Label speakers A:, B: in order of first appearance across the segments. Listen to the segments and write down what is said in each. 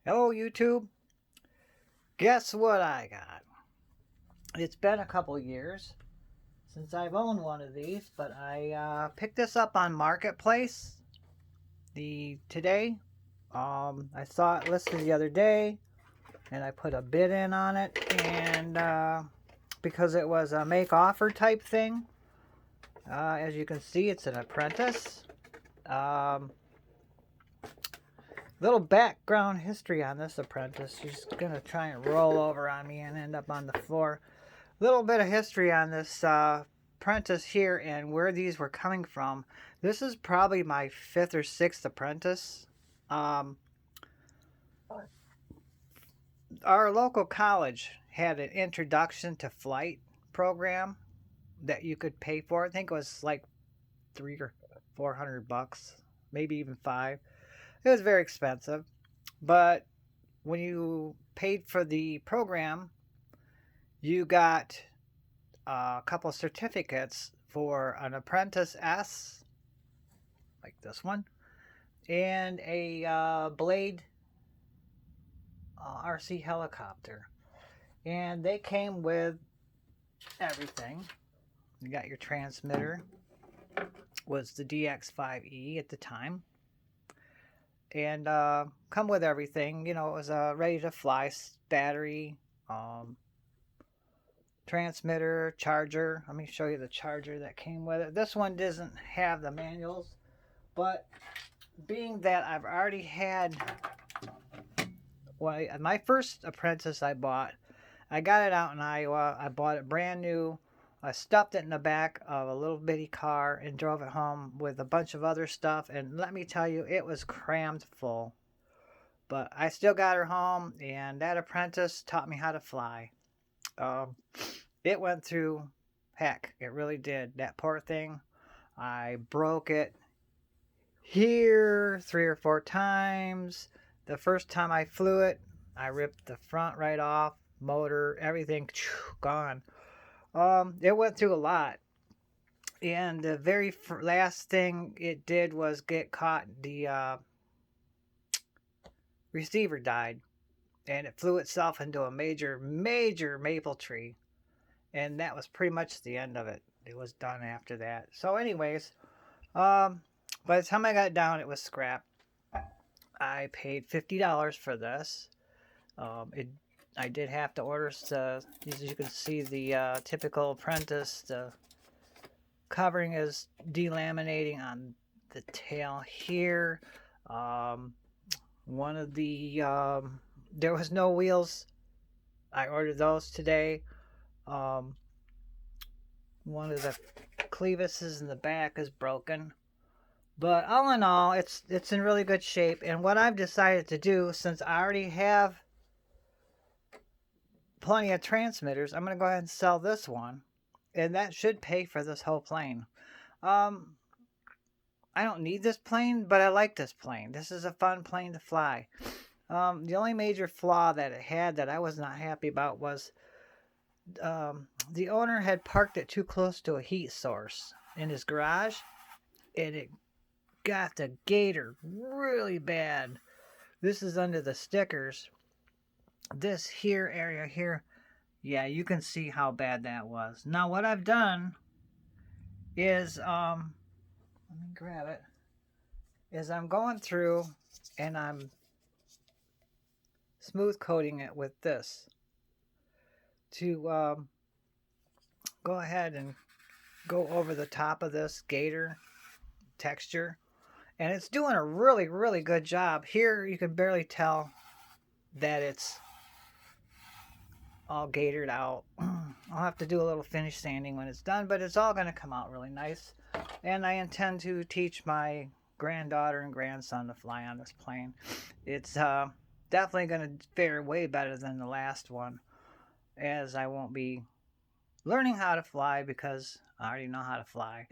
A: Hello YouTube. Guess what I got? It's been a couple years since I've owned one of these, but I picked this up on Marketplace today. I saw it listed the other day, and I put a bid in on it, and because it was a make offer type thing, as you can see, it's an Apprentice. Little background history on this Apprentice. She's gonna try and roll over on me and end up on the floor. Little bit of history on this Apprentice here and where these were coming from. This is probably my fifth or sixth Apprentice. Our local college had an introduction to flight program that you could pay for. I think it was like $300 or $400, maybe even $500. It was very expensive, but when you paid for the program, you got a couple of certificates for an Apprentice S, like this one, and a Blade RC helicopter. And they came with everything. You got your transmitter, was the DX5E at the time. And come with everything. You know, it was a ready to fly battery, transmitter, charger. Let me show you the charger that came with it. This one doesn't have the manuals, but being that I've already had my first Apprentice I bought, I got it out in Iowa. I bought it brand new. I stuffed it in the back of a little bitty car and drove it home with a bunch of other stuff, and let me tell you, it was crammed full. But I still got her home, and that Apprentice taught me how to fly. It went through heck. It really did. That poor thing, I broke it here 3 or 4 times. The first time I flew it, I ripped the front right off, motor, everything, gone. It went through a lot. And the very last thing it did was get caught. The receiver died, and it flew itself into a major maple tree. And that was pretty much the end of it. It was done after that. So anyways, by the time I got it down, it was scrap. I paid $50 for this. I did have to order, as you can see, the typical Apprentice. The covering is delaminating on the tail here. One of the, there was no wheels. I ordered those today. One of the clevises in the back is broken. But all in all, it's in really good shape. And what I've decided to do, since I already have plenty of transmitters, I'm going to go ahead and sell this one. And that should pay for this whole plane. I don't need this plane, but I like this plane. This is a fun plane to fly. The only major flaw that it had that I was not happy about was the owner had parked it too close to a heat source in his garage, and it got the gator really bad. This is under the stickers. This here area here, yeah, you can see how bad that was. Now what I've done is, let me grab it, is I'm going through and I'm smooth coating it with this to go ahead and go over the top of this gator texture. And it's doing a really good job. Here you can barely tell that it's all gatored out. I'll have to do a little finish sanding when it's done, but it's all going to come out really nice. And I intend to teach my granddaughter and grandson to fly on this plane. It's definitely going to fare way better than the last one, as I won't be learning how to fly because I already know how to fly.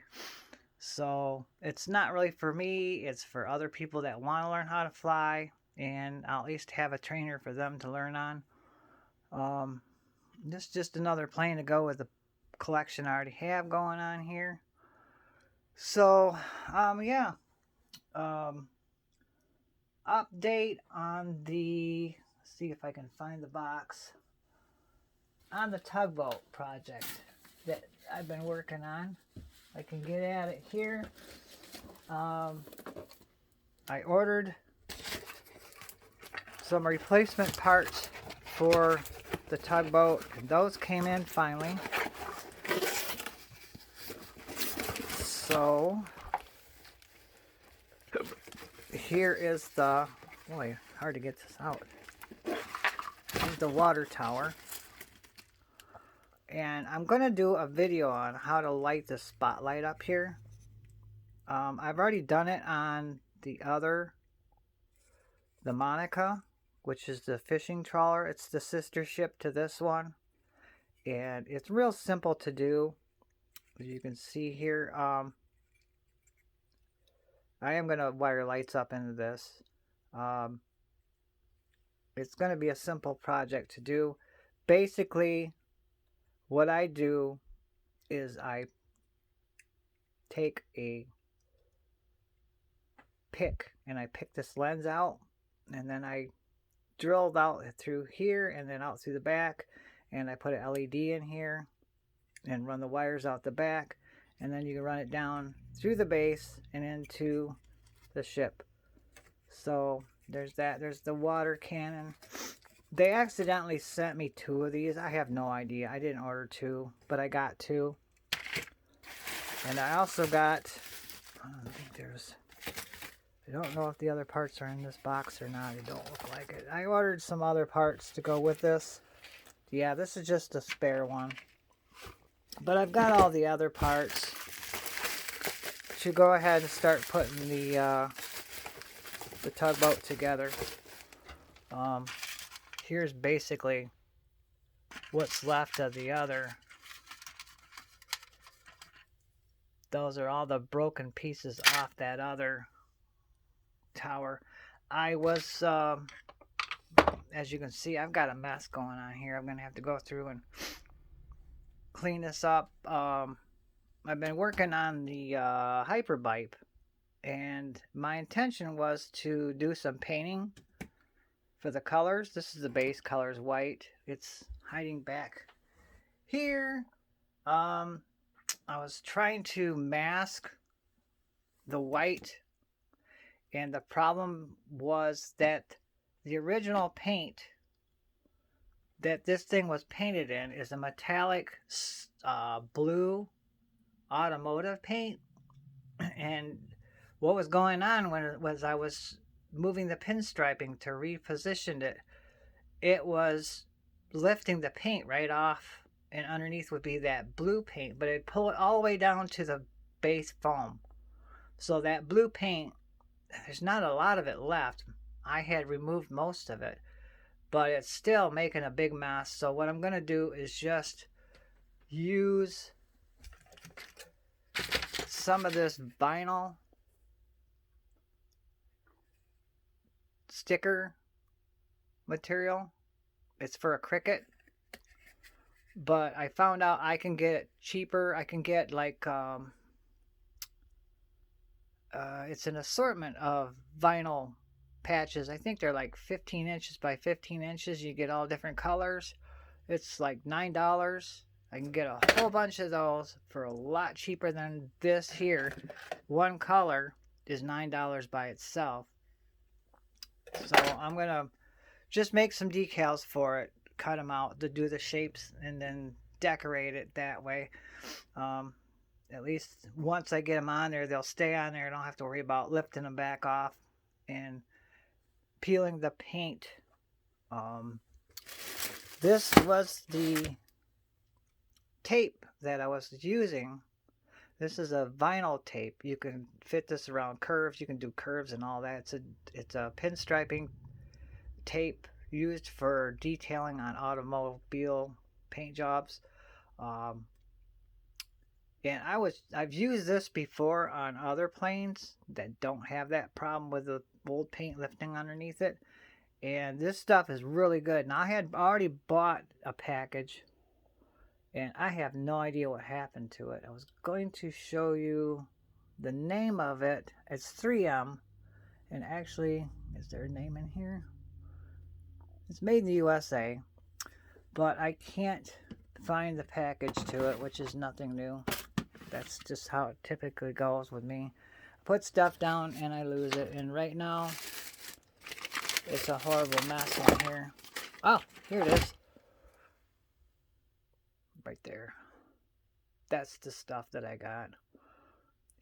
A: So it's not really for me. It's for other people that want to learn how to fly, and I'll at least have a trainer for them to learn on. This is just another plane to go with the collection I already have going on here. So yeah, update on the, see if I can find the box, on the tugboat project that I've been working on. I can get at it here. I ordered some replacement parts for the tugboat, and those came in finally. So here is the, boy, hard to get this out. Here's the water tower. And I'm going to do a video on how to light the spotlight up here. I've already done it on the Monica, which is the fishing trawler. It's the sister ship to this one. And it's real simple to do. As you can see here, I am going to wire lights up into this. It's going to be a simple project to do. Basically, what I do is I take a pick and I pick this lens out, and then I drilled out through here and then out through the back, and I put an LED in here and run the wires out the back, and then you can run it down through the base and into the ship. So there's that. There's the water cannon. They accidentally sent me 2 of these. I have no idea. I didn't order 2, but I got 2. And I also got, I don't know if the other parts are in this box or not. It don't look like it. I ordered some other parts to go with this. Yeah, this is just a spare one. But I've got all the other parts to go ahead and start putting the tugboat together. Here's basically what's left of the other. Those are all the broken pieces off that other tower. I was, as you can see, I've got a mess going on here. I'm going to have to go through and clean this up. I've been working on the Hyperbipe, and my intention was to do some painting for the colors. This is the base color is white. It's hiding back here. I was trying to mask the white, and the problem was that the original paint that this thing was painted in is a metallic blue automotive paint. And what was going on was I was moving the pinstriping to reposition it. It was lifting the paint right off, and underneath would be that blue paint, but it'd pull it all the way down to the base foam. So that blue paint, there's not a lot of it left. I had removed most of it, but it's still making a big mess. So what I'm going to do is just use some of this vinyl sticker material. It's for a Cricut, but I found out I can get it cheaper. I can get like it's an assortment of vinyl patches. I think they're like 15 inches by 15 inches. You get all different colors. It's like $9. I can get a whole bunch of those for a lot cheaper than this here. One color is $9 by itself. So I'm going to just make some decals for it, cut them out to do the shapes, and then decorate it that way. At least once I get them on there, they'll stay on there. I don't have to worry about lifting them back off and peeling the paint. This was the tape that I was using. This is a vinyl tape. You can fit this around curves. You can do curves and all that. It's a pinstriping tape used for detailing on automobile paint jobs. And I've used this before on other planes that don't have that problem with the old paint lifting underneath it. And this stuff is really good. Now I had already bought a package, and I have no idea what happened to it. I was going to show you the name of it. It's 3M, and actually Is there a name in here? It's made in the USA, but I can't find the package to it, which is nothing new. That's just how it typically goes with me. I put stuff down and I lose it, and right now it's a horrible mess in here. Oh, here it is. Right there. That's the stuff that I got.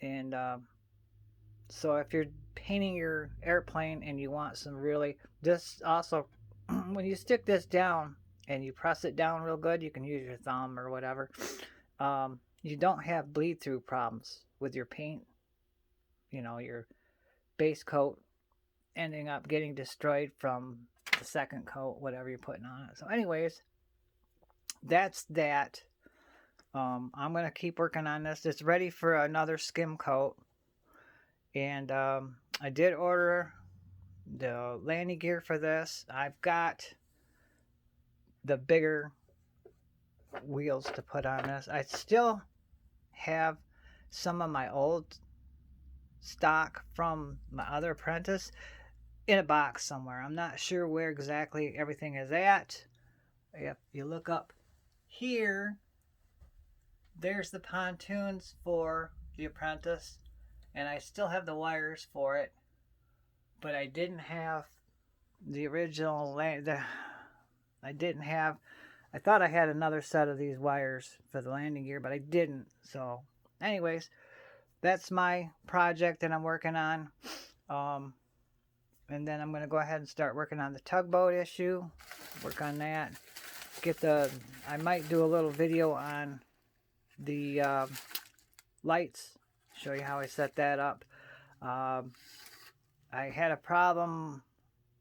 A: And so if you're painting your airplane and you want some really, this also, when you stick this down and you press it down real good, you can use your thumb or whatever. You don't have bleed through problems with your paint. You know, your base coat ending up getting destroyed from the second coat, whatever you're putting on it. So anyways, that's that. I'm going to keep working on this. It's ready for another skim coat. And I did order the landing gear for this. I've got the bigger wheels to put on this. I still have some of my old stock from my other Apprentice in a box somewhere. I'm not sure where exactly everything is at. If you look up here, there's the pontoons for the Apprentice, and I still have the wires for it, but I didn't have the original I thought I had another set of these wires for the landing gear, but I didn't. So anyways, that's my project that I'm working on. And then I'm going to go ahead and start working on the tugboat issue. Work on that. I might do a little video on the lights. Show you how I set that up. I had a problem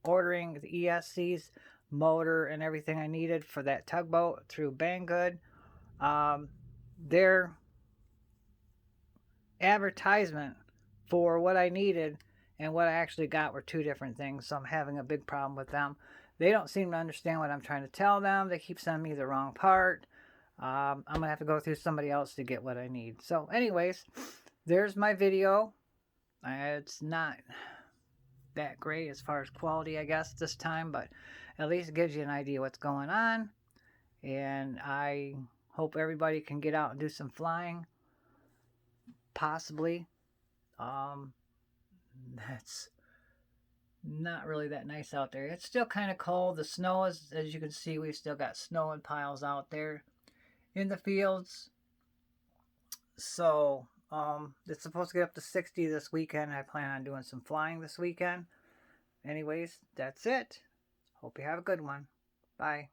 A: ordering the ESC's motor and everything I needed for that tugboat through Banggood. Their advertisement for what I needed and what I actually got were two different things, so I'm having a big problem with them. They don't seem to understand what I'm trying to tell them. They keep sending me the wrong part. I'm going to have to go through somebody else to get what I need. So anyways, there's my video. It's not that great as far as quality, I guess, this time, but at least it gives you an idea what's going on. And I hope everybody can get out and do some flying. Possibly. That's not really that nice out there. It's still kind of cold. The snow is, as you can see, we've still got snow and piles out there in the fields. So it's supposed to get up to 60 this weekend. I plan on doing some flying this weekend. Anyways, that's it. Hope you have a good one. Bye.